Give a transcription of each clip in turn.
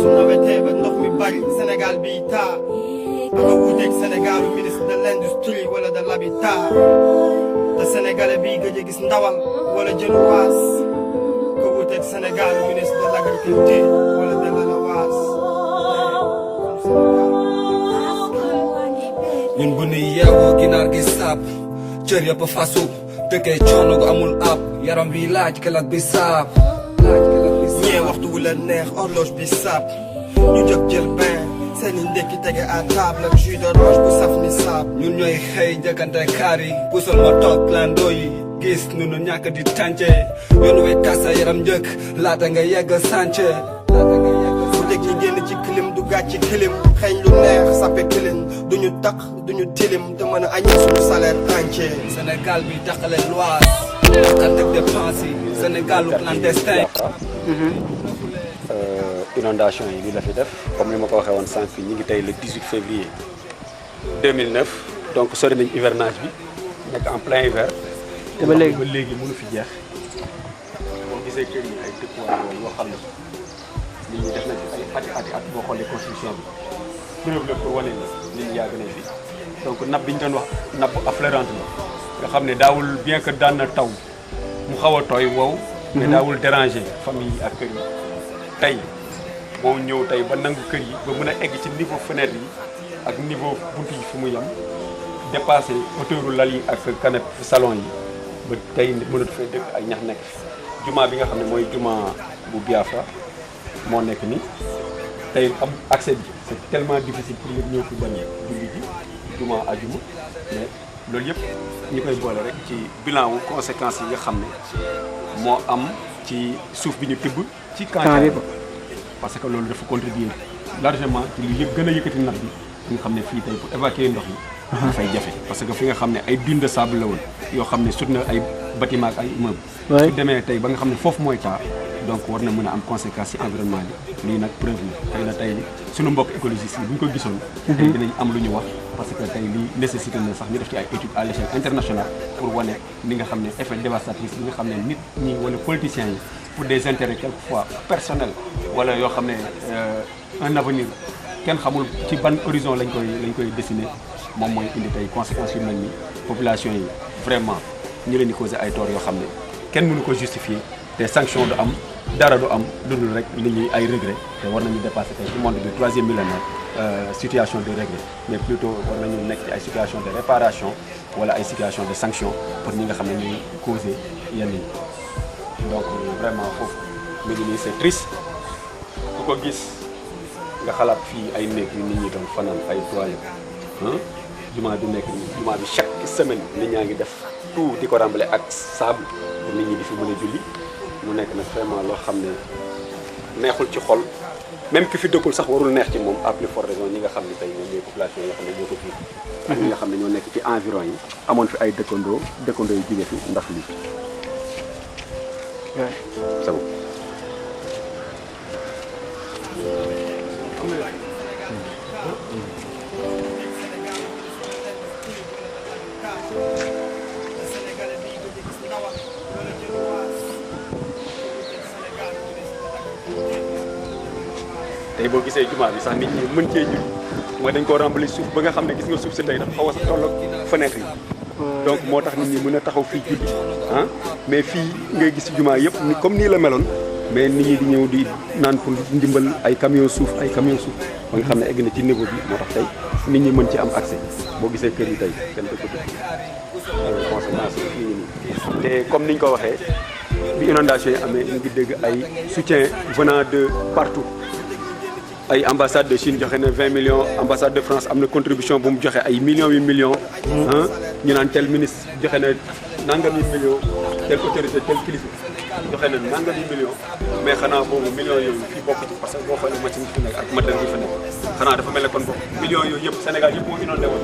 su nawetee ba ndox mi bari Sénégal bi taa bëgg a wuuteeg Sénégalu ministre de l'industrie wala de l'habitat te sénégalais bi gëj a gis ndawal wala jënu waas ko wuuteeg Sénégalu ministre de l'agriculture wala de l'élevage. ñun bu nuy yeewoo ginaar gi saab cër yëpp fasu dëkkee coono gu amul ab yaram bi laaj kelak bi saab ñee waxtu wu la neex horloge bi saab ñu jóg jël bain seeni ndekki tege à table ak jus d'orange bu saf ni saab. ñun ñooy xëy njëkkante kaar yi pusal ma toog lando yi gis nu nu ñàkk di tànce yoon way tasa yaram njëkk laata nga yegg sànce fu dëkk ñi génn ci clim du gàcc ci clim xeeñ lu neex sappe kilin duñu taq duñu tilim te mën a añee suñu salaire entier. Sénégal bi taxale loi waxtaan ak dépense yi Sénégal lu clandestin. Inondation yi li la fi def comme ni ma ko waxee woon sànq ñi ngi tey le 18 février 2009 donc sori nañ hivernage bi nekk en plein hiver. te ba léegi mënu fi jeex boo gisee kër yi ay dëkkuwaay yoo xam ne nit ñi def nañ fi ay at boo xoolee construction bi preuve la pour wane ni nit ñi yàgg nañ fi donc nappe bi ñu doon wax nappe affleurante la nga xam ne daawul bien que daan na taw mu xaw a tooy wow. mais daawul déranger famille ak kër yi tey. moo ñëw tey ba nangu kër yi ba mën a egg ci niveau fenêtre yi ak niveau buntu yi fu mu yem dépassé hauteur lal yi ak canapé salon yi ba tey mënatu fee dëkk ay ñax nekk fi juma bi nga xam ne mooy juma bu Biafra moo nekk ni tey am accès bi c'est tellement difficile pour nga ñëw fi dem julli ji juma ajuma mais loolu yëpp ñu koy boole rek ci bilan wu conséquences yi nga xam ne moo am ci suuf bi ñu tibb ci camp parce que loolu dafa contribuer largement ci li gën a yëkkati nappe bi nga xam ne fii tey pour évacuer ndox mi dafay jafe parce que fi nga xam ne ay dunes de sable la woon yoo xam ne sut na ay bâtiment ak ay immeuble su demee tey ba nga xam ne foofu mooy taa donc war na mën a am conséquences ci environnement bi lii nag preuve la tey suñu mbokk écologistes yi bu ñu ko gisoon tey dinañ am lu ñu wax parce que tey lii nécessité na sax ñu def ci ay études à l'échelle internationale pour wane li nga xam ne effet dévastatrice bi nga xam ne nit ñi wala politiciens yi pour des intérêts quelquefois personnels wala yoo xam ne un avenir kenn xamul ci ban horizon lañ koy dessiner moom mooy indi tey conséquences yu mel ni population yi vraiment ñu leen di causer ay tort yoo xam ne kenn mënu ko justifier te sanction du am dara du am lu dul rek nit ñi ay regret te war nañu dépasser tey ci monde du 3e millénaire situation de regret mais plutôt war nañu nekk ci ay situation de réparation wala ay situation de sanction pour ñi nga xam ne ñuy causer yenn yi donc vraiment foofu mi ngi nii c'est triste ku ko gis nga xalaat fii ay néeg yu nit ñi doon fanaan ay toilettes jumaa bi nekk nii jumaa bi chaque semaine nit ñaa ngi def tout di ko rembler ak sable pour nit ñi di fi mën a julli mu nekk nag vraiment loo xam ne neexul ci xol même ki fi dëkkul sax warul neex ci moom à plus forte raison ñi nga xam ne tey ñoom ñooy population yoo xam ne ñoo ko fi ak ñi nga xam ne ñoo nekk ci environ yi amoon fi ay dëkkandoo yu jóge fi ndax lii c'est bon. tey boo gisee jumaa bi sax nit ñi mën cee jur mooy dañ koo remplir suuf ba nga xam ne gis nga suuf si tey dafa xaw a toll ak fenêtre yi donc moo tax nit ñi mën a taxaw fii julli mais fii ngay gis ci jumaa yëpp ni comme nii la meloon mais nit ñi di ñëw di naan pour ndimbal ay camion suuf ba nga xam ne egg na ci niveau bi moo tax tey nit ñi mën ci am accès boo gisee kër yi tey kenn du ko dugg conséquences yi nii te comme niñ ko waxee bi inondation yi amee ñu ngi dégg ay soutien venant de partout ay ambassade de Chine joxe na 20 millions ambassade de France am na contribution bu mu joxe ay millions ñu naan tel ministre joxe na nangami millions tel autorité tel kilifa joxe na nangami millions mais xanaa boobu millions yooyu fii bokk ci parce que boo xoolee machine bi fi nekk ak matériel bi fi nekk xanaa dafa mel ne kon boobu millions yooyu yëpp Sénégal yëpp moo inondé woon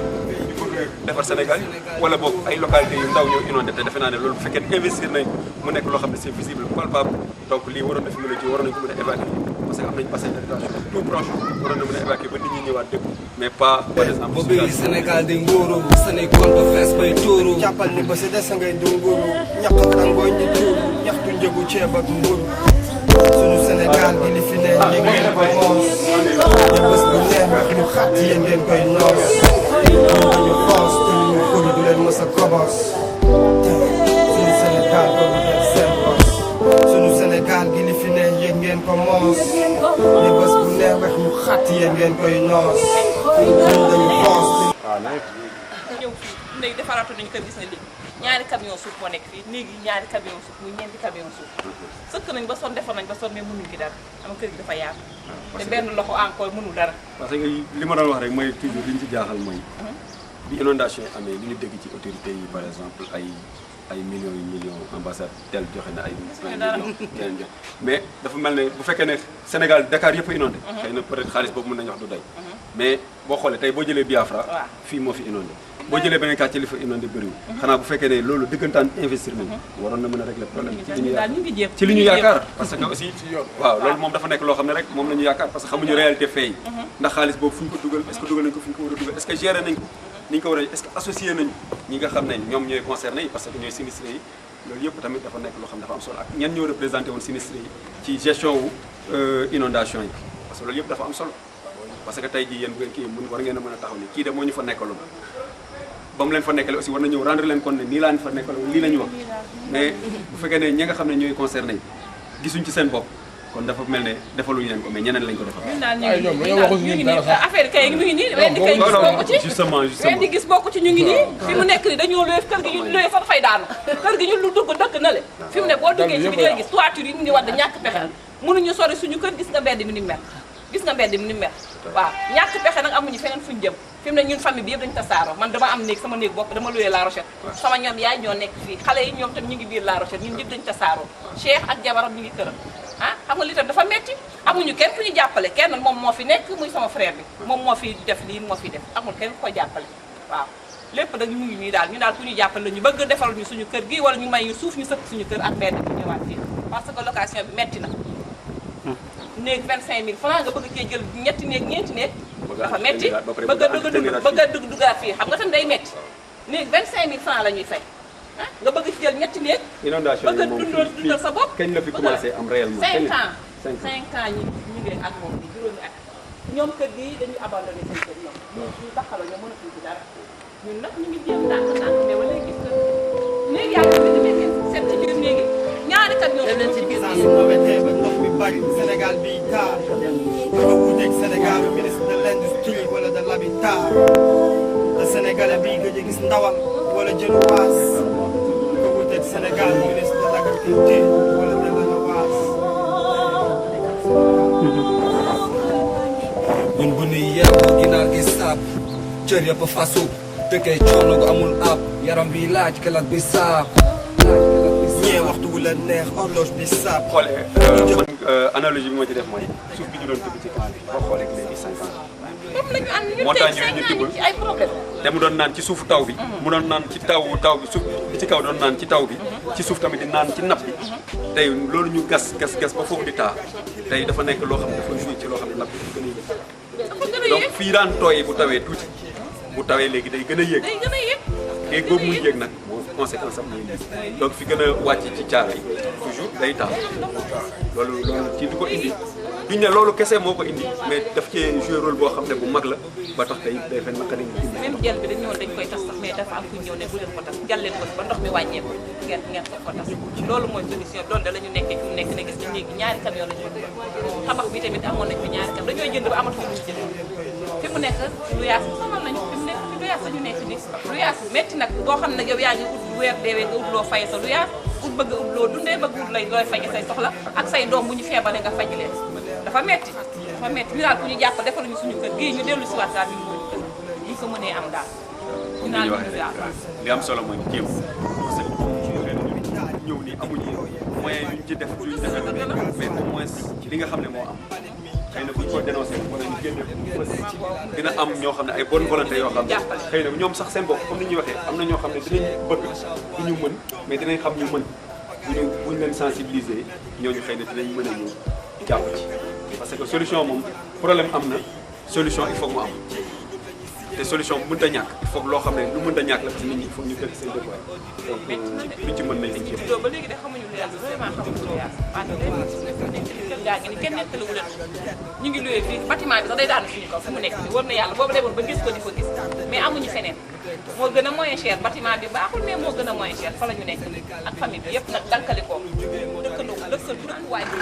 il faut defar Sénégal wala boog ay localités yu ndaw ñoo inondé te defe naa ne loolu bu fekkee investir nañ mu nekk loo xam ne c'est visible palpable donc lii waroon na fi mën a ji waroon nañ ko mën a évacuer parce que am nañ bassin d'irrigation tout proche waroon na mën a évacuer ba nit ñi ñëwaat dëkk mais pas par exemple boobu Sénégal di nguuru Sénégal ba fees bay tuuru jàppal ni ba si des ngay du nguuru ñàkk ak rangooñ di tuuru ñaxtu njëgu ceeb ak mburu sunu Sénégal gi li fi ne yéen ngeen ko moos te bés bu neex wax ñu xat yéen ngeen koy noos ñun dañu xoos te lu ñu bëgg du leen mës a kobos sunu Sénégal ko lu ngeen seen bos sunu Sénégal gi li fi ne yéen ngeen ko moos te bés bu neex wax ñu xat yéen ngeen koy noos ñun dañu xoos ñëw fii léegi defaraatu nañu kër gis nga léegi ñaari camion suuf moo nekk fii léegi ñaari camion suuf muy ñeenti camion suuf sëkk nañ ba sonn defar nañ ba sonn mais mënuñ ci dara ama kër gi dafa yaatu te benn loxo encore mënul dara parce que li ma doon wax rek mooy toujours li ñu ci jaaxal mooy bi inondation yi amee li ñu dégg ci autorité yi par exemple ay millions yu millions ambassade tel joxe na ay millions keneen joxe mais dafa mel ne bu fekkee ne Sénégal Dakar yëpp a inondé xëy na peut être xaalis boobu mën nañu wax du doy mais boo xoolee tey boo jëlee Biafra fii moo fi inondé boo jëlee beneen quartier li fa inondé bëriwul xanaa bu fekkee ne loolu dëggantaan investir nañu waroon na mën a régler problème ci li ñu yaakaar parce que aussi waaw loolu moom dafa nekk loo xam ne rek moom la ñu yaakaar parce que xamuñu réalité fait yi ndax xaalis boobu fu ñu ko dugal est ce que dugal nañ ko fu ñu ko war a dugal est ce que géré nañ ko ni ñu ko war a est ce que associé nañu ñi nga xam ne ñoom ñooy concerné yi parce que ñooy sinistré yi loolu yëpp tamit dafa nekk loo xam ne dafa am solo ak ñan ñoo représenté woon sinistré yi ci gestion wu inondation yi parce que loolu yëpp dafa am solo parce que tey jii yéen bu ngeen kii war ngeen a mën a taxaw ni kii de moo ñu fa nekkaloon ba mu leen fa nekkale aussi war na ñëw rendre leen compte ne nii laa ñu fa nekkaloon lii la ñu wax mais bu fekkee ne ñi nga xam ne ñooy concerné yi gisuñ ci seen bopp kon dafa mel ne defaluñu leen ko mais ñeneen lañ ko defal. ñu ngi nii affaire kay mi ngi nii ren di kay gis bokku ci justement ren di gis bokku ci ñu ngi nii fi mu nekk nii dañoo luy kër gi ñu luy fa dafay daanu kër gi ñu lu dugg dëkk na le fi mu ne boo duggee ci bi ngay gis toiture yi mu ngi wadd ñàkk pexe mënuñu sori suñu kër gis nga mbedd mi ni mel gis nga mbedd mi ni mel waaw ñàkk pexe nag amuñu feneen fuñu jëm fi mu ne ñun famille bi yëpp dañu tasaaroo man dama am néeg sama néeg bopp dama luyee La Rochette sama ñoom yaay ñoo nekk fii xale yi ñoom tam ñu ngi biir La Rochette ñun ñëpp dañu tasaaroo Cheikh ak jabaram ñu ngi këram ah xam nga li tam dafa metti amuñu kenn ku ñu jàppale kenn moom moo fi nekk muy sama frère bi moom moo fi def lii moo fi def amul kenn ku ko jàppale waaw lépp nag ñu ngi nii daal ñu daal ku ñu jàppale la ñu bëgg defaral ñu suñu kër gi wala ñu may ñu suuf ñu sëkk suñu kër ak mbedd bi ñëwaat fii parce que location bi metti na néeg 25000 francs nga bëgg cee jël ñetti néeg ñeenti néeg dafa metti bëgg a duggaat fii xam nga tam day metti néeg 25000 francs la ñuy fay ah nga bëgg ci jël ñetti néeg inondation bëgg a dundal sa bopp kañ la fi commencé am réellement 5 ans 5 ans ñu ngi ak moom bi juróomi at ñoom kër gi dañuy abandonné seen kër ñoom ñu taxaloo ñoom mënatuñ ci dara ñun nag ñu ngi jéem ndànk mais wala gis que néeg yaa ngi fi demee seet ci biir néegi ñaari kat ñoo leen ci biir su nawetee ba ndox mi bari Sénégal bi taa dafa wuuteeg Sénégal ministre de l'industrie wala de l'habitat te Sénégalais bi gëj a gis ndawal wala jën waas dafa wuuteeg Sénégal ministre de l'agriculture wala de l'élevage ñun bu nuy yeewoo ginaar gi saab cër yëpp fasu dëkkee coono gu amul ab yaram bi laaj kelat bi saab ñee waxtu wu la neex horloge bi saab xoolee analogie bi ma ci def mooy suuf bi ñu doon tëbb ci camp bi boo xoolee léegi 5 ans comme nañu ànd ñu montagne teg yooyu ñu 5 ans tibbal ci ay problème te mu doon naan ci suufu taw bi mu doon naan ci taw bi suuf bi ci kaw doon naan ci taw bi ci suuf tamit di naan ci napp bi tey loolu ñu gas ba foofu di taa tey dafa nekk loo xam ne dafa joué ci loo xam ne napp bi gën a yëg donc fii daan tooyee bu tawee tuuti bu tawee léegi day gën a yéeg day gën a yëg léegi boobu muy yéeg nag moo conséquence am mooy lii donc fi gën a wàcc ci caara yi toujours day taa loolu ci du ko indi duñ ne loolu kese moo ko indi mais daf cee joué rôle boo xam ne bu mag la ba tax tey day fen naka dañu indi même jël bi dañ ñëwoon dañ koy tas sax mais dafa am ku ñëw ne bu leen ko tas jàll leen ko ba ndox mi wàññeeku ngeen ko tas loolu mooy solution doon da la ñu nekkee fi mu nekk ne gis nga léegi ñaari camion la ñu tabax bi tamit amoon nañ fi ñaari camion dañoo jënd ba amatuñu luñu jënd fi mu nekk lu yaas sonal nañu fi mu nekk fi lu yaas la ñu nekk ni lu yaas métti nag boo xam ne yow yaa ngi ut weer deewee nga ut loo faye sa lu yaas ut bëgg ut loo dundee bëgg ut looy faje say soxla ak say doom bu ñu feebaree nga faj leen dafa metti ñu daal ku ñu jàpp defaluñu suñu kër gii ñu dellu si waat daal ñu ko mënee am daal ñu daal li am solo mooy jéem parce que ñëw nii amuñu moyen yuñ ci def luñ defee mais au moins li nga xam ne moo am xëy na buñ ko dénoncé wala ñu génne dina am ñoo xam ne ay bonne volonté yoo xam ne xëy na ñoom sax seen bopp comme ni ñuy waxee am na ñoo xam ne dinañ bëgg du ñu mën mais dinañ xam ñu mën buñ leen sensibiliser ñooñu xëy na dinañ mën a ñëw jàpp ci parce que solution moom problème am na solution il faut mu am te solution bu mënta ñàkk il faut loo xam ne lu mënta ñàkk la parce que nit ñi il faut ñu dëkk seen dëkkuwaay donc luñ ci mën nañ ci ba léegi de xamuñu lu yàlla vraiment xamuñu lu yàlla wante kër gaa ngi ni kenn nettali wu leen ñu ngi luwee fii bâtiment bi sax day daanu suñu kaw fu mu nekk nii war na yàlla boobu demoon ba gis ko di ko gis mais amuñu feneen moo gën a moyen cher bâtiment bi baaxul mais moo gën a moyen cher fa la ñu nekk ak famille bi yëpp nag dankali ko dëkkandoo dëkkal dëkkuwaay bi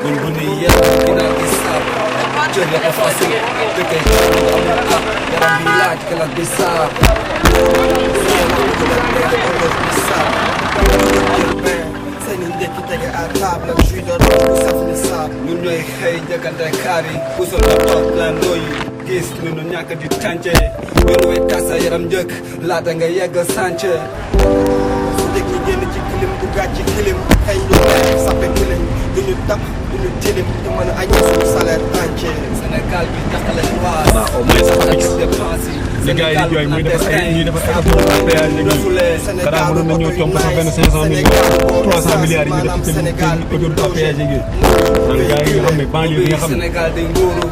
ñun bu ñuy yéex dinaa gis saab jël la ko facile dëkkay amul ak yaram bi laaj kalat bi saab seeni ndekki tege à table ak jus d'orange bu saf ni saab ñun ñooy xëy njëkkante kaar yi pusal la toog landoo yi gis nu nu ñàkk di tànce yoon way tasa yaram njëkk laata nga yegg sànce su dëkk ñi génn ci kilim du gàcc ci kilim xëy ñu leer sappe kilim duñu tap duñu tilim te mën a añee suñu salaire entier Sénégal bi taxale waas waaw au moins sax ak dépense yi li gars yi di jooy muy defar ay ñuy defar ay autoroute à péage yi dara mënoon na ñëw comp sax benn 500 millions 300 milliards yi ñu def ci autoroute à péage yi naan gars yi nga xam ne banlieue bi nga xam ne Sénégal day nguuru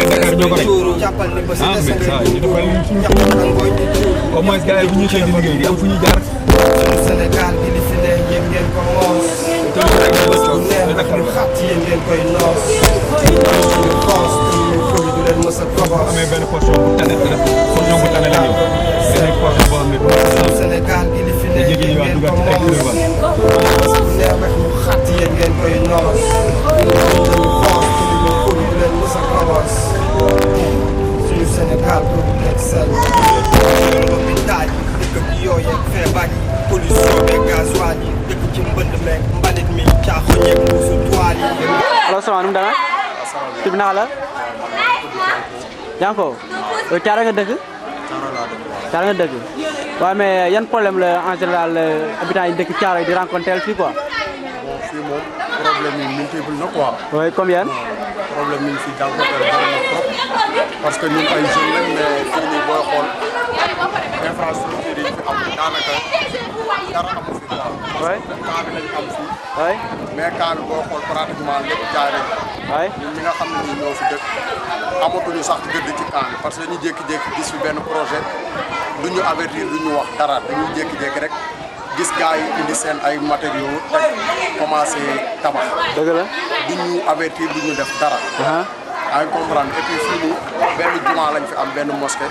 Dakar ñoo ko rek jàppal ni ba si mais des ça ñu defal suñu jàppal na ngooñ di ciw au moins gars yi bu ñuy xëy di liggéey di am fu ñuy jaar suñu Sénégal gi li fi ne yéen ngeen ko moos bu neex nag ñu xat yéen ngeen koy noos suñu xoos suñu koy du leen mës a kobos amee benn portion bu tane la portion bu tane la ñëw benn portion boo xam ne du suñu Sénégal gi li fi ne jéggi yéen ñëwaat ngeen ko dugaat ci ay moos kuréel bu neex nag ñu xat yéen ngeen koy noos suñu xoos suñu koy du leen mës a kobos suñu Sénégal du nekk sel l'hôpital yi dëkk bi yooyu ak feebar yi pollution beeg gasoil yi dëkk ci mbënd meeg mbalit mi caaxoñ yeeg mbuusu toile yi allo salaam nu mu demee. tur bi naka la. Yanko yow Thiaroye nga dëkk. Thiaroye nga dëkk. waaw mais yan problème la en général habitants yi dëkk Thiaroye di rencontré fii quoi. bon fii moom problème yi multiple na quoi. oui comme yan. problème yi ñu fi jànkuwanteel bëri na trop parce que ñun ay jeunes lañ mais fii nii booy xool infrastructure yi fi am daanaka dara amu fi quoi. oui cas bi lañ am fii. oui mais cas bi boo xool pratiquement lépp jaay rek. oui ñun ñi nga xam ne nii ñoo fi dëkk amatuñu sax gëdd ci camp bi parce que dañuy jékki-jékki gis fi benn projet du ñu avertir du ñu wax dara dañuy jékki-jékki rek gis gars yi indi seen ay matériaux teg commencé tabax. dëgg la. du ñu avertir du ñu def dara. yaa ngi comprendre et puis fii nii benn jumaa lañ fi am benn mosquée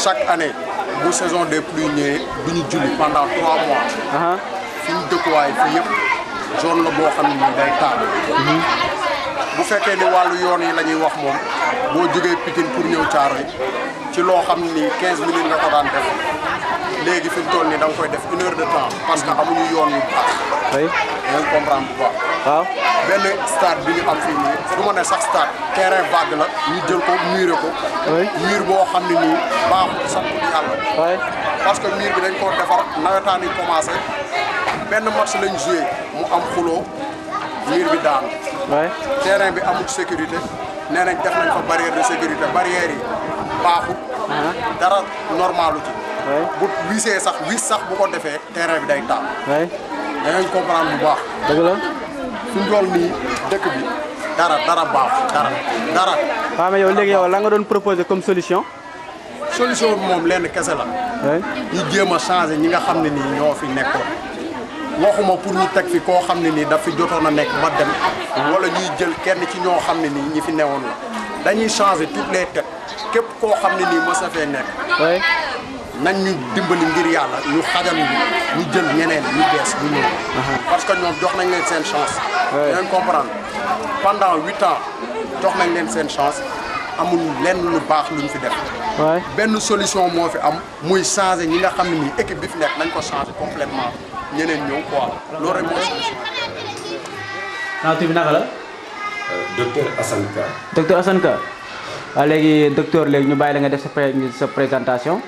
chaque année bu saison des pluies ñëwee du ñu julli pendant 3 mois. fi ñu dëkkuwaay fii yëpp zone la boo xam ne nii day taal. bu fekkee ni wàllu yoon yi la ñuy wax moom boo jógee Pikine pour ñëw Thiaroye ci loo xam ni 15 minutes nga ko daan def léegi fi mu toll nii da nga koy def 1 heure de temps parce que amuñu yoon yu baax. oui da nga comprendre bu baax. waaw. benn stade bi ñu am fii nii du ma ne sax stade terrain vague la ñu jël ko muré ko. oui mur boo xam ne nii baaxul sant yàlla. oui parce que mur bi dañ koo defar nawetaan yi commencé benn match lañ joué mu am xuloo mur bi daanu. oui terrain bi amul sécurité nee nañ def nañ fa barrière de sécurité barrière yi baaxul. dara normalu ci. oui bu wisee sax wis sax bu ko defee terrain bi day taal. oui da ngay comprendre bu baax. dëgg la. fi mu toll nii dëkk bi dara baaxul dara. waaw mais yow léegi yow la nga doon proposer comme solution. solution bi moom lenn kese la. oui ñu jéem a changer ñi nga xam ne nii ñoo fi nekkoon waxuma pour ñu teg fi koo xam ne nii daf fi jotoon a nekk ba dem. wala ñuy jël kenn ci ñoo xam ne nii ñi fi newoon la dañuy changer toutes les têtes képp koo xam ne nii mës na fee nekk. oui nañ ñu dimbali ngir yàlla ñu xajal ñu jël ñeneen ñu bees ñu ñëw. parce que ñoom jox nañ leen seen chance. oui ngeen comprendre pendant 8 ans jox nañ leen seen chance amul lenn lu baax luñ fi def. oui benn solution moo fi am muy changer ñi nga xam ne nii équipe bi fi nekk nañ ko changer complètement ñeneen ñëw quoi loolu rek mooy solution. naa tur bi naka la. docteur Assane Ka. docteur Assane Ka. waaw léegi docteur léegi ñu bàyyi la nga def sa présentation.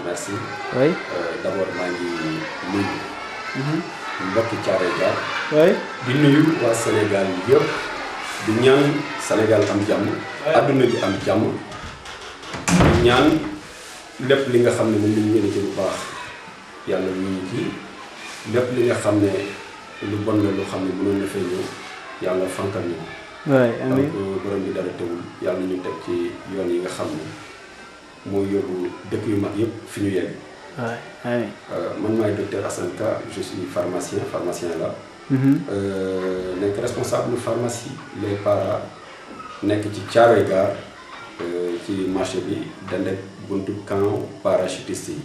merci. oui. D'abord maa ngi nuyu. mbokki Thiaroye Gare. oui. di nuyu waa Sénégal yëpp di ñaan Sénégal am jàmm. adduna bi am jàmm. di ñaan lépp li nga xam ne moom la ñu yéene ci lu baax yàlla ñu ci lépp li nga xam ne lu bon la lu xam ne mënoon na fay ñëw yàlla fankal ñu. oui amiin donc borom bi dara teewul yàlla ñu teg ci yoon yi nga xam ne moo yóbbu dëkk yu mag yëpp fi ñu yegg. oui amiin. man maay docteur Assane Ka je suis pharmacien là. nekk responsable pharmacie les para nekk ci Thiaroye Gare ci marché bi dend ak buntu camp parachutiste yi.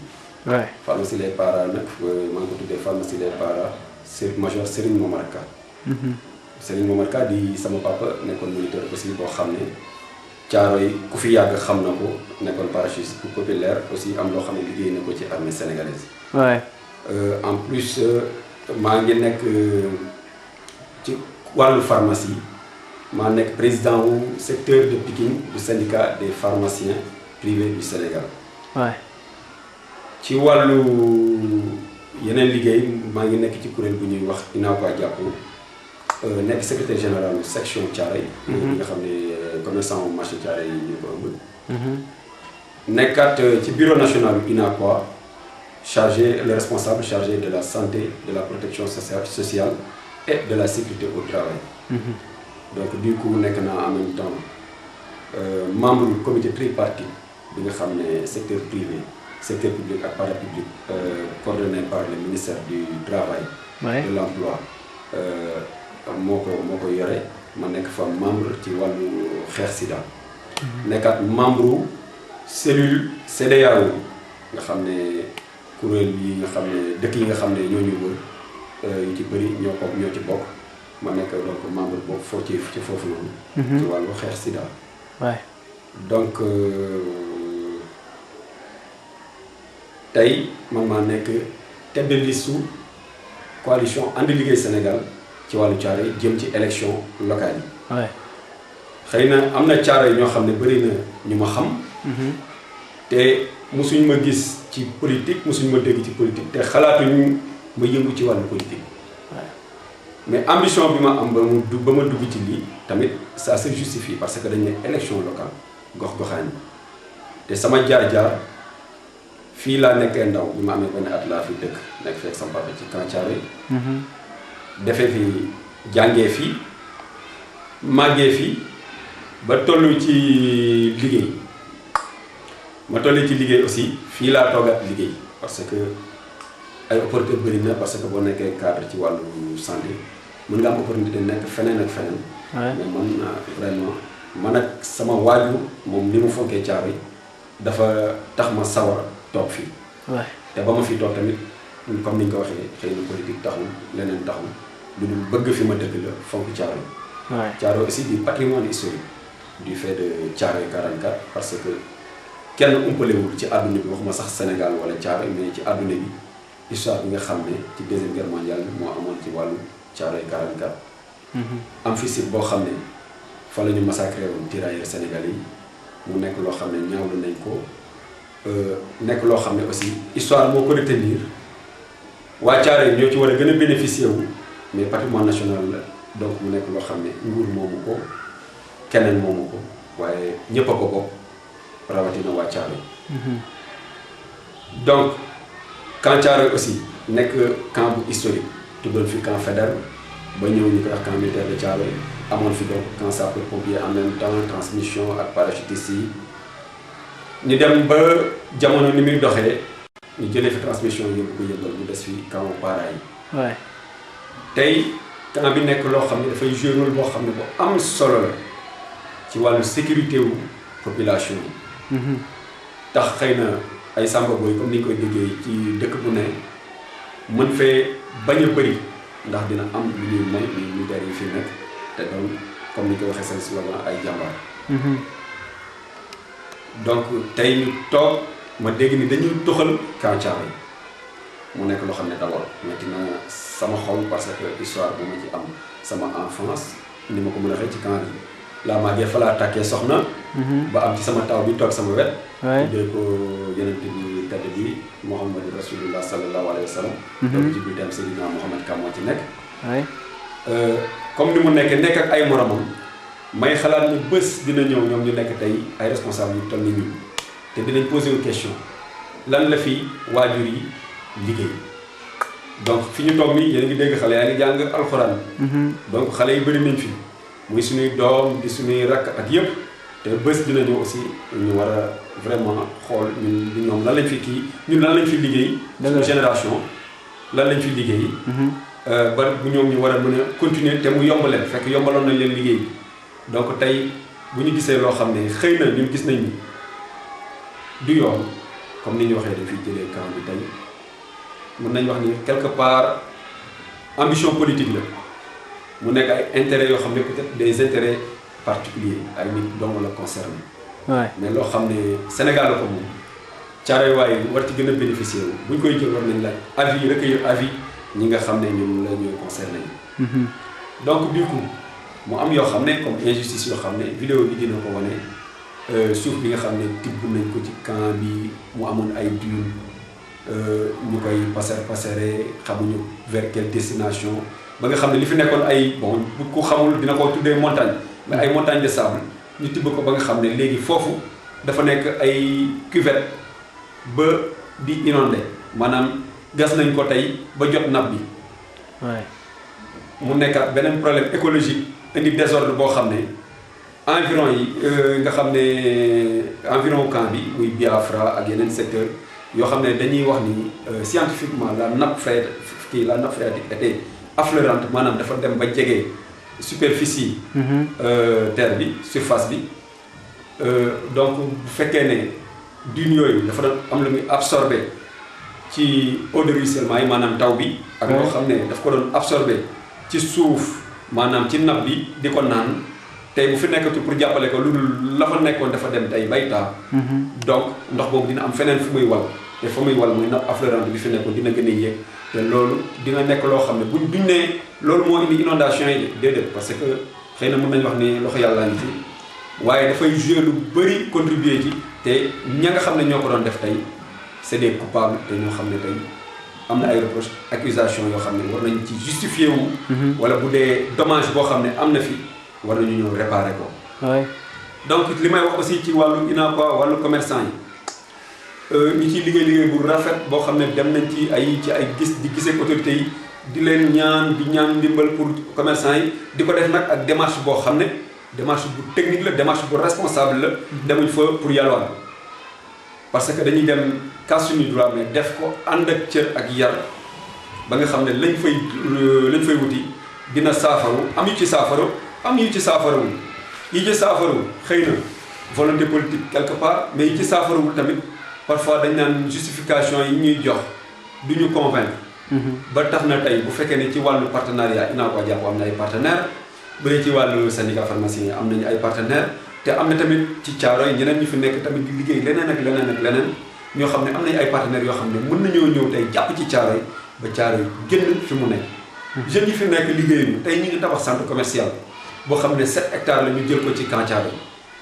oui. pharmacie les para nag maa ngi ko tuddee pharmacie les para major Serigne Momar Ka. Serigne Momar Ka di sama papa nekkoon moniteur aussi boo xam ne Thiaroye ku fi yàgg xam na ko nekkoon parachutiste populaire aussi am loo xam ne liggéey na ko ci armée sénégalaise. oui. En plus maa ngi nekk ci wàllu pharmacie maa nekk président wu secteur de Pikine du syndicat des pharmaciens privés du Sénégal. oui. ci wàllu yeneen liggéey maa ngi nekk ci kuréel bu ñuy wax INACO jàpp nekk secrétaire général section Thiaroye. ñi nga xam ne commerçant au marché Thiaroye yi ñu ko ëmb. nekkaat ci bureau national INACO le responsable chargé de la santé, de la protection sociale et de la sécurité au travail. Donc du coup nekk naa en même temps membre du comité tripartite bi nga xam ne secteur privé secteur public ak parapublic coordonné par le ministère du travail. de l'emploi moo ko yore ma nekk fa membre ci wàllu xeex sida. nekkaat membre cellule CEDEAO nga xam ne kuréel yi nga xam ne dëkk yi nga xam ne ñoo ñu wër yu ci bëri ñoo ci bokk ma nekk donc membre boobu foo ci foofu noonu. ci wàllu xeex sida. donc tey man maa nekk tête de liste coalition Andi Liggéey Sénégal ci wàllu Thiaroye jëm ci élection locale yi. xëy na am na Thiaroye ñoo xam ne bëri na ñu ma xam. te mosuñ ma gis ci politique mosuñ ma dégg ci politique te xalaatuñu ma yëngu ci wàllu politique. mais ambition bi ma am ba ma dugg ci lii tamit ça se justifie parce que dañ ne élection locale gox-goxaan te sama jaar-jaar fii laa nekkee ndaw bi ma amee benn at laa fi dëkk nekk fekk sama papa ci camp Thiaroye. defee fi jàngee fii màggee fii ba toll ci liggéey. ma tollee ci liggéey aussi fii laa toogaat liggéey parce que ay opportunité bëri na parce que boo nekkee cadre ci wàllu santé mën nga am opportunité nekk feneen ak feneen. mais man vraiment man ak sama waajur moom li mu fonkee Thiaroye dafa tax ma sawar toog fii. te ba ma fi toog tamit comme ni ñu ko waxee xëy na politique taxul leneen taxul lu dul bëgg fi ma dëkk la fonk Thiaroye. Thiaroye aussi du patrimoine historique du fait de Thiaroye 44 parce que. kenn umpalewul ci àdduna bi waxuma sax Sénégal wala Thiaroye mais ci àdduna bi histoire bi nga xam ne ci deuxième guerre mondiale bi moo amoon ci wàllu Thiaroye 44. am fi site boo xam ne fa la ñu massacré woon tirailleurs sénégalais yi mu nekk loo xam ne ñaawlu nañ ko nekk loo xam ne aussi histoire moo ko retenir waa Thiaroye ñoo ci war a gën a bénéficier wu mais patrimoine national la donc mu nekk loo xam ne nguur moomu ko keneen moomu ko waaye ñëpp a ko bokk. rawatina waa Thiaroye. donc camp Thiaroye aussi nekk camp bu historique tuddoon fi camp Faidherbe ba ñëw ñu koy wax camp militaire de Thiaroye amoon fi donc camp sapeurs-pompiers en même temps transmission ak parachutistes yi ñu dem ba jamono ni muy doxee ñu jëlee fi transmission yóbbu ko yëmbal mu des fi camp para yi. tey camp bi nekk loo xam ne dafay jouer rôle boo xam ne bu am solo la ci wàllu sécurité wu population yi. tax xëy na ay samba boy comme ni ñu koy déggee ci dëkk bu ne mën fee bañ a bëri ndax dina am lu ñuy may militaires yi fi nekk te doon comme ni ñu ko waxee seen slogan ay jàmbaar. donc tey ñu toog ma dégg ni dañuy toxal camp Thiaroye mu nekk loo xam ne d'abord metti na sama xol parce que histoire bu ma ci am sama enfance ni ma ko mën a waxee ci camp bi laa màggee fa laa tàkkee soxna. ba am ci sama taw bi toog sama wet. tuddee ko Yonent bi tedd bi Muhammad Rasulullah sallallahu alayhi wa sallam. donc ci biir tam Seydina Mouhamed Ka moo ci nekk. comme ni mu nekk ak ay moromam may xalaat ni bés dina ñëw ñoom ñu nekk tey ay responsable yu toll ni ñun te dinañ poser une question lan la fi waajur yi liggéey. donc fi ñu toog nii yéen a ngi dégg xale yaa ngi jàng alxuraan. donc xale yi bëri nañ fi muy suñuy doom di suñuy rakk ak yëpp te bés dina ñëw aussi ñu war a vraiment xool ñun ñoom lan lañ fi kii ñun lan lañ fi liggéey. suñu génération lan lañ fi liggéey. ba bu ñoom ñu war a mën a continuer te mu yomb leen fekk yombaloon nañ leen liggéey donc tey bu ñu gisee loo xam ne xëy na ñun gis nañ ni du yoon comme ni ñu waxee dañ fiy jëlee camp bi tey. mën nañu wax ni quelque part ambition politique la mu nekk ay intérêts yoo xam ne peut-être des intérêts particuliers ay nit dong la concerné. mais loo xam ne Sénégal la ko moom Thiaroye waaye war ci gën a bénéficier wu bu ñu koy jël war nañ laaj avis recueillir avis ñi nga xam ne ñoom la ñuy concerné. donc du coup mu am yoo xam ne comme injustice yoo xam ne vidéo bi dina ko wane suuf bi nga xam ne tibb nañ ko ci camp bi mu amoon ay dunes. ñu koy passer xamuñu vers quelle destination ba nga xam ne li fi nekkoon ay bon bu ku xamul dina ko tuddee montagne mais ay montagne de sable ñu tibb ko ba nga xam ne léegi foofu dafa nekk ay cuvette ba di inondé maanaam gas nañ ko tey ba jot nappe bi. mu nekkaat beneen problème écologique indi désordre boo xam ne environ yi nga xam ne environ camp bi muy Biafra ak yeneen secteur yoo xam ne dañuy wax ni scientifiquement la nappe phréatique était affleurante maanaam dafa dem ba jege superficie terre bi surface bi donc bu fekkee ne dunes yooyu dafa doon am lu muy absorbé ci eau de ruissellement yi maanaam taw bi ak loo xam ne daf ko doon absorbé ci suuf maanaam ci nappe bi di ko naan tey bu fi nekkatu pour jàppale ko lu dul la fa nekkoon dafa dem tey bay taa donc ndox boobu dina am feneen fu muy wal te fa muy wal muy nappe affleurante bi fi nekkoon dina gën a yéeg te loolu dina nekk loo xam ne duñ ne loolu moo indi inondation yi déedéet parce que xëy na mën nañu wax ni loxo yàllaa ngi ci waaye dafay jouer lu bëri contribuer ci te ña nga xam ne ñoo ko doon def tey c'est des coupables te ñoo xam ne tey am na ay reproches accusation yoo xam ne war nañ ci justifier wu wala bu dee dommage boo xam ne am na fi war nañu ñëw réparer ko donc li may wax aussi ci wàllu UNACOIS wàllu commerçant yi ñi ciy liggéey bu rafet boo xam ne dem nañ ci ay di gisee autorités yi di leen ñaan ndimbal pour commerçant yi di ko def nag ak démarche boo xam ne démarche bu technique la démarche bu responsable la demuñ fa pour yalwaan parce que dañuy dem kaas suñu droit mais def ko ànd ak cër ak yar ba nga xam ne lañ fay wuti dina saafaru am yu ci saafaru am yu ci saafarawul yi ci saafarawul xëy na volonté politique quelque part mais yi ci saafarawul tamit parfois dañ naan justification yi ñuy jox du ñu convaincre ba tax na tey bu fekkee ne ci wàllu partenariat UNACOIS jàpp am na ay partenaires bu dee ci wàllu syndicat pharmacien yi am nañu ay partenaires te am na tamit ci Thiaroye ñeneen ñu fi nekk tamit di liggéey leneen ak leneen ñoo xam ne am nañu ay partenaires yoo xam ne mën nañoo ñëw tey jàpp ci Thiaroye ba Thiaroye génn fi mu nekk jeunes yi fi nekk liggéeyuñu tey ñu ngi tabax centre commercial boo xam ne 7 hectares la ñu jël ko ci camp Thiaroye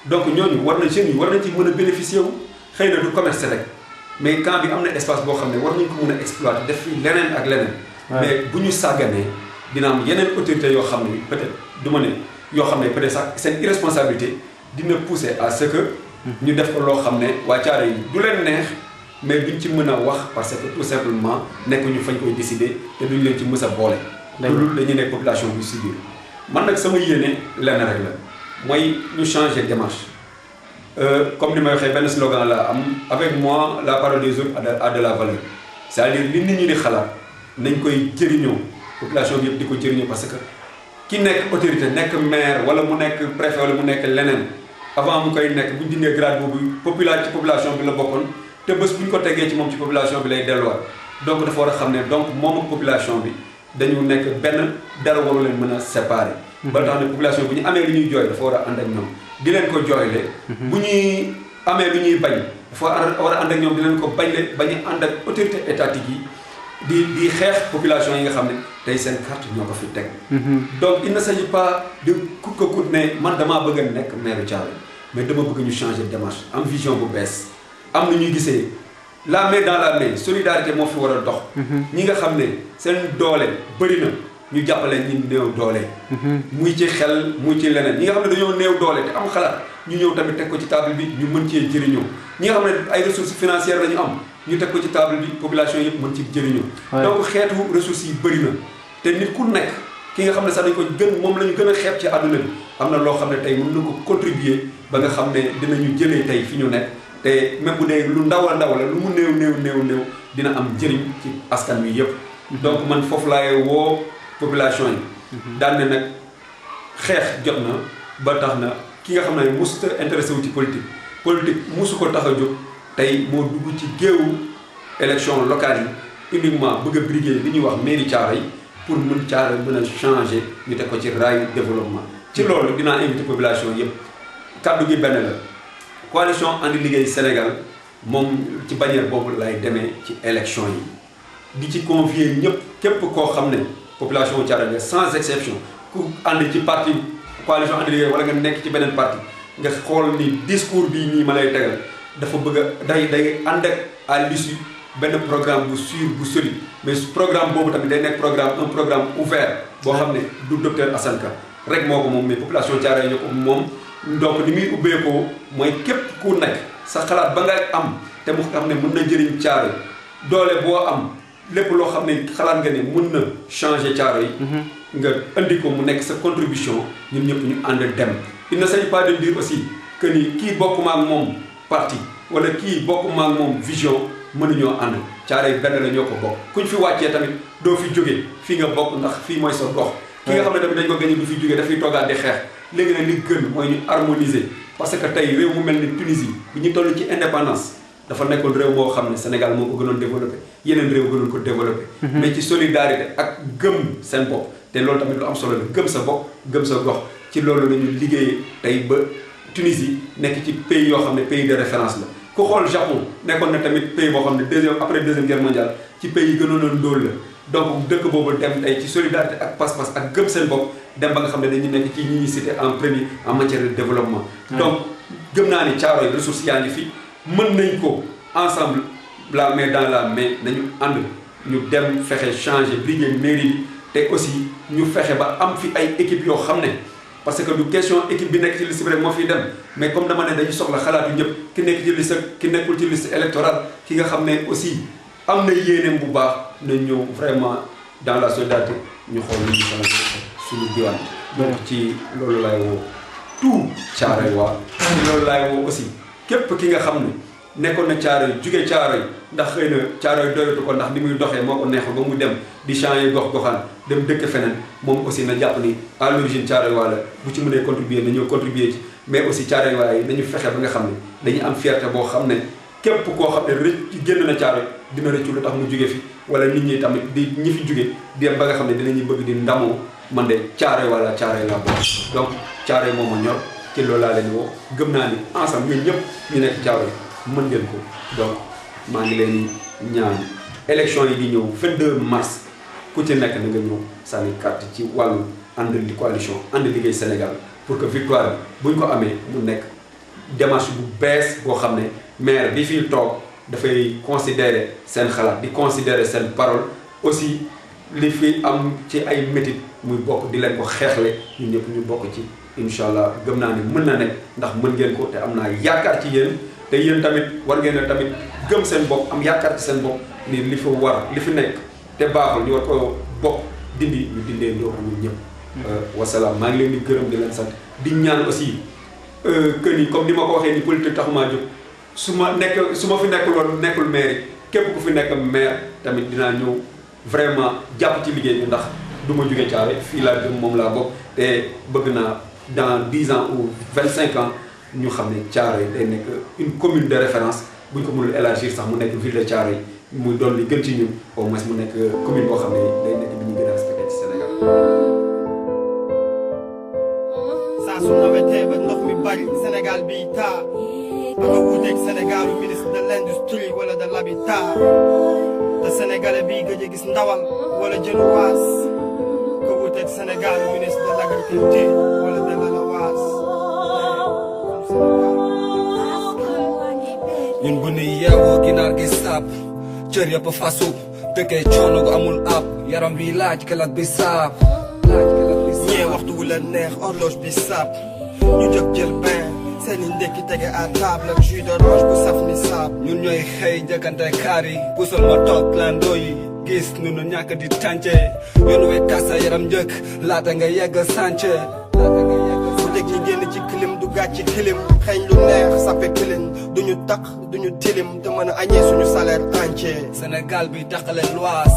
donc ñooñu war na jeunes yi war nañ ci mën a bénéficier wu xëy na du commerce rek mais camp bi am na espace boo xam ne war nañ ko mën a exploiter def fi leneen ak leneen mais bu ñu sàgganee dina am yeneen autorités yoo xam ne peut-être du ma ne yoo xam ne peut-être sax seen irresponsabilité dina pousser à ce que ñu def ko loo xam ne waa Thiaroye yi du leen neex mais duñ ci mën a wax parce que tout simplement nekk ñu fañ koy décider te duñ leen ci mës a boole loolu dañuy nekk population bi si biir man nag sama yéene lenn rek la mooy ñu changer démarche comme ni may waxee benn slogan la am avec moi la parole des autres a de la valeur c'est-à-dire li nit ñi di xalaat nañ koy jëriñoo population bi yëpp di ko jëriñoo parce que ki nekk autorité nekk maire wala mu nekk préfet wala mu nekk leneen avant mu koy nekk bu ñu dindee grade boobu ci population bi la bokkoon te bés bu ñu ko tegee ci moom ci population bi lay delluwaat donc dafa war a xam ne donc moom ak population bi dañu nekk benn dara waru leen mën a séparer. ba tax ne population bu ñu amee lu ñuy jooy dafa war a ànd ak ñoom di leen ko jooyle. bu ñuy amee lu ñuy bañ dafa war a ànd ak ñoom di leen ko bañle bañ a ànd ak autorité étatique yi di xeex population yi nga xam ne tey seen carte ñoo ko fi teg. donc il ne s'agit pas de coûte que coûte ne man damaa bëgg a nekk maire Thiaroye mais dama bëgg ñu changer démarche am vision bu bees am na ñuy gisee la main dans la main solidarité moo fi war a dox. ñi nga xam ne seen doole bëri na ñu jàppale ñi néew doole. muy ci xel muy ci leneen ñi nga xam ne dañoo néew doole te am xalaat ñu ñëw tamit teg ko ci table bi ñu mën cee jëriñoo ñi nga xam ne ay ressources financières la ñu am ñu teg ko ci table bi population yëpp mën ci jëriñoo. donc xeetu ressources yi bëri na te nit ku nekk ki nga xam ne sax dañ ko gën moom la ñu gën a xeeb ci àdduna bi am na loo xam ne tey mën na ko contribuer ba nga xam ne dinañu jëlee tey fi ñu nekk te même bu dee lu ndaw a ndaw la lu mu néew dina am njëriñ ci askan wi yëpp. donc man foofu laay woo population yi. daan ne nag xeex jot na ba tax na ki nga xam ne mosut a intéressé wu ci politique mosu ko tax a jóg tey moo dugg ci géewu élection locale yi uniquement bëgg a briguer li ñuy wax mairie Thiaroye pour mën Thiaroye mën a changer ñu teg ko ci raay développement. ci loolu dinaa invité population yëpp kàddu gi benn la coalition andi liggéey Sénégal moom ci bannière boobu lay demee ci élection yi di ci convier ñëpp képp koo xam ne population Thiaroye sans exception ku ànd ci parti coalition andi liggéey wala nga nekk ci beneen parti nga xool ni discours bii nii ma lay tegal dafa bëgg a day ànd ak à l'issue benn programme bu sûr bu solide mais programme boobu tamit day nekk un programme ouvert boo xam ne du docteur Assane Ka rek moo ko moom mais population Thiaroye ñoo ko moom donc ni muy ubbeekoo mooy képp ku nekk sa xalaat ba nga am te mu xam ne mën na jëriñ Thiaroye doole boo am lépp loo xam ne xalaat nga ne mën na changer Thiaroye nga indi ko mu nekk sa contribution ñun ñëpp ñu ànd dem. il ne s'agit pas de dire aussi que ni kii bokkuma ak moom parti wala kii bokkuma ak moom vision mënuñoo ànd Thiaroye benn la ñoo ko bokk kuñ fi wàccee tamit doo fi jóge fii nga bokk ndax fii mooy sa gox. ki nga xam ne tamit dañ ko gagné du fi jógee dafay toogaat di xeex léegi nag li gën mooy ñu harmoniser parce que tey réew mu mel ni Tunisie bi ñu toll ci indépendance dafa nekkoon réew moo xam ne Sénégal moo ko gënoon développé yeneen réew gënoon ko développé. mais ci solidarité ak gëm seen bopp te loolu tamit lu am solo la gëm sa bopp gëm sa gox ci loolu la ñu liggéeyee tey ba Tunisie nekk ci pays yoo xam ne pays de référence la. ku xool Japon nekkoon na tamit pays boo xam ne après deuxième guerre mondiale ci pays yi gënoon a ndóol la. donc dëkk boobu dem tey ci solidarité ak pas-pas ak gëm seen bopp dem ba nga xam ne dañu nekk ci ñi ñuy cité en premier en matière de développement. donc gëm naa ni Thiaroye ressources yaa ngi fi mën nañ ko ensemble la main dans la main nañu ànd ñu dem fexe changer briguer mairie bi te aussi ñu fexe ba am fi ay équipe yoo xam ne parce que du question équipe bi nekk ci liste bi rek moo fiy dem mais comme dama ne dañu soxla xalaatu ñëpp ki nekk ci liste ki nekkul ci liste électorale ki nga xam ne aussi am na yéeneem bu baax na ñëw vraiment dans la solidarité ñu xool lu ñu changé suñu diwaan. donc ci loolu laay woo tout Thiaroye waa ci loolu laay woo aussi képp ki nga xam ne nekkoon na Thiaroye jugee Thiaroye ndax xëy na Thiaroye doyatu ko ndax ni muy doxee moo ko neexul ba mu dem di changer gox-goxaan dem dëkk feneen moom aussi na jàpp ni à l'origine Thiaroye waa la bu ci mënee contribuer na ñëw contribuer ci mais aussi Thiaroye waa yi nañu fexe ba nga xam ne dañuy am fierté boo xam ne képp koo xam ne rëcc génn na Thiaroye dina rëccu lu tax mu jóge fi wala nit ñi tamit di ñi fi jóge di dem ba nga xam ne dinañuy bëgg di ndamoo man de Thiaroye wala Thiaroye laa bokk donc Thiaroye moom a ñor ci loolu laa leen woo gëm naa ni ensemble ñun ñëpp ñu nekk Thiaroye mën ngeen ko donc maa ngi leen ñaan élection yi di ñëw 22 mars ku ci nekk na nga ñëw sànni carte ci wàllu ànd li coalition ànd liggéey Sénégal pour que victoire bi buñ ko amee mu nekk démarche bu bees boo xam ne maire bi fii toog dafay considérer seen xalaat di considérer seen parole aussi li fi am ci ay métit muy bokk di leen ko xeexle ñun ñëpp ñu bokk ci incha allah gëm naa ni mën na nekk ndax mën ngeen ko te am naa yaakaar ci yéen te yéen tamit war ngeen a tamit gëm seen bopp am yaakaar ci seen bopp ni li fi war li fi nekk te baaxul ñu war ko bokk dindi ñu dindee ndoo ko ñun ñëpp wasalaam maa ngi leen di gërëm di leen sant di ñaan aussi que ni comme ni ma ko waxee ni politique taxumaa jóg su ma fi nekkul maire képp ku fi nekk maire tamit dinaa ñëw vraiment jàpp ci liggéey bi ndax du ma jóge Thiaroye fii laa gëm moom laa bokk te bëgg naa dans 10 ans ou 25 ans ñu xam ne Thiaroye day nekk une commune de référence bu ñu ko mënul élargir sax mu nekk ville de Thiaroye muy doon li gën ci ñun au moins mu nekk commune boo xam ne day nekk bi ñu gën a respecté ci Sénégal. saa su nawetee ba ndox mi bari Sénégal bi taa ba nga wuuteeg Sénégalu ministre de l'industrie wala de l'habitat te Sénégalais bi gëj a gis ndawal wala jën waas nga wuuteeg Sénégalu ministre de l'agriculture wala de l'élevage. ñun bu ni yeewoo ginaar gi saab cër yëpp fasu dëkkee coono gu amul ab yaram bi laaj kelat bi saab ñee waxtu wu la neex horloge bi saab ñu jóg jël bain seeni ndekki tege à table ak jus d'orange bu saf ni saab ñun ñooy xëy njëkkante kaar yi pusal ma toog landoo yi gis nu nu ñàkk di tànce yoon way tasa yaram njëkk laata nga yegg sànce fu teg ñi génn ci clim du gàcc ci kilim xeeñ lu neex sappe kilin duñu taq duñu tilim te mën a añee suñu salaire entier Sénégal bi daqale lois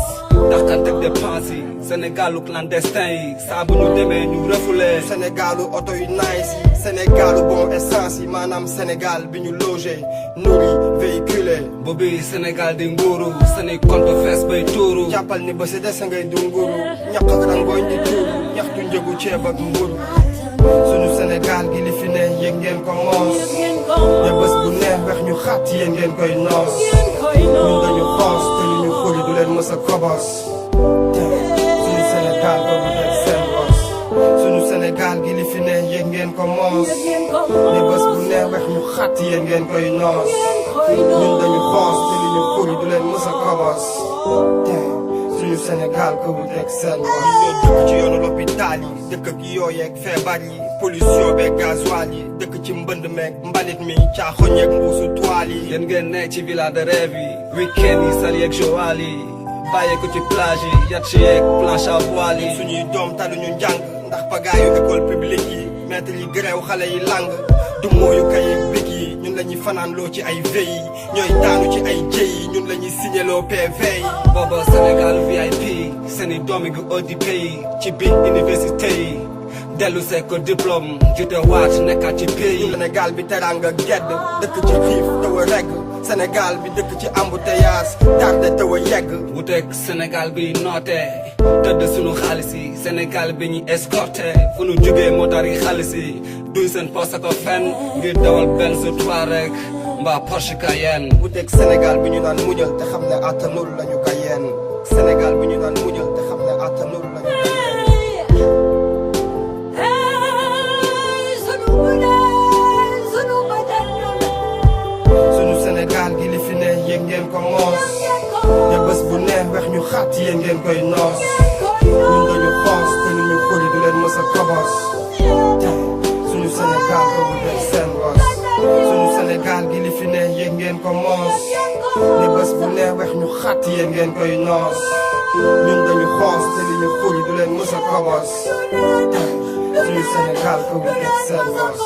daqante dépense yi Sénégalu clandestin yi saa bu ñu demee ñu refoulé Sénégalu oto yu nice yi Sénégalu bon essence yi maanaam Sénégal bi ñu logé nourri véhiculé boobi Sénégal di nguuru seeni compte fees bay tuuru jàppal ni ba si des ngay du nguru ñaq ak rangooñ di tuuru ñaxtu njëgu ceeb ak mburu suñu Sénégal gi li fi ne yëg ngeen ko moos ne bés bu neex wex ñu xàtt yéen ngeen koy noos ñun dañu xoos te lu ñu xuri du leen mës a kobos suñu Sénégal ko bu def seen bos suñu Sénégal gi li fi ne yëg ngeen ko moos ne bés bu neex wex ñu xàtt yéen ngeen koy noos ñun dañu xoos te lu ñu xuri du leen mës a kobos suñu Sénégal ko bu teg seen bopp ñoo dëkk ci yoonu l'hôpital yi dëkk ak yooyeeg feebar yi pollution beeg gasoil yi dëkk ci mbënd meeg mbalit mi caaxoñ yeeg mbuusu toile yi yéen ngeen ne ci villa de rêve yi week-end yi sali yeeg joal yi bàyyee ko ci plage yi yat ci yeeg planche à voile yi suñuy doom taluñu njàng ndax pagaayu école publique yi maître yi gréew xale yi lang du mooyu kayeeg big yi ñun la ñuy fanaanloo ci ay veille yi ñooy daanu ci ay jëy yi ñun la ñuy signéloo PV yi booba Sénégal VIP seeni doomi gu ODP yi ci biir université yi dellu see ko diplôme jute waat nekkaat ci pays Sénégal bi teranga gedd dëkk ci xiif taw a regg Sénégal bi dëkk ci embouteillage tardé taw a yegg wuteeg Sénégal bi noote tëdd sunu xaalis yi Sénégal bi ñu escorté fu nu jógee motar yi xaalis yi duy seen poste ko fenn ngir dawal Benz Touareg mbaa Porsche Cayenne wuteeg Sénégal bi ñu naan muñal te xam ne attanul lañu ko yenn Sénégal bi ñu naan muñal te xam ne attanul lañu ko yenn suñu Sénégal gi li fi ne yëg ngeen ko moos te bés bu neex wex ñu xàtt yéen ngeen koy noos ñun dañu xoos te lu ñu xuri du leen mës a kobos suñu Sénégal ko bu def seen bos suñu Sénégal gi li fi ne yëg ngeen ko moos te bés bu neex wex ñu xàtt yéen ngeen koy noos ñun dañu xoos te lu ñu xuri du leen mës a kobos suñu Sénégal ko bu def seen bos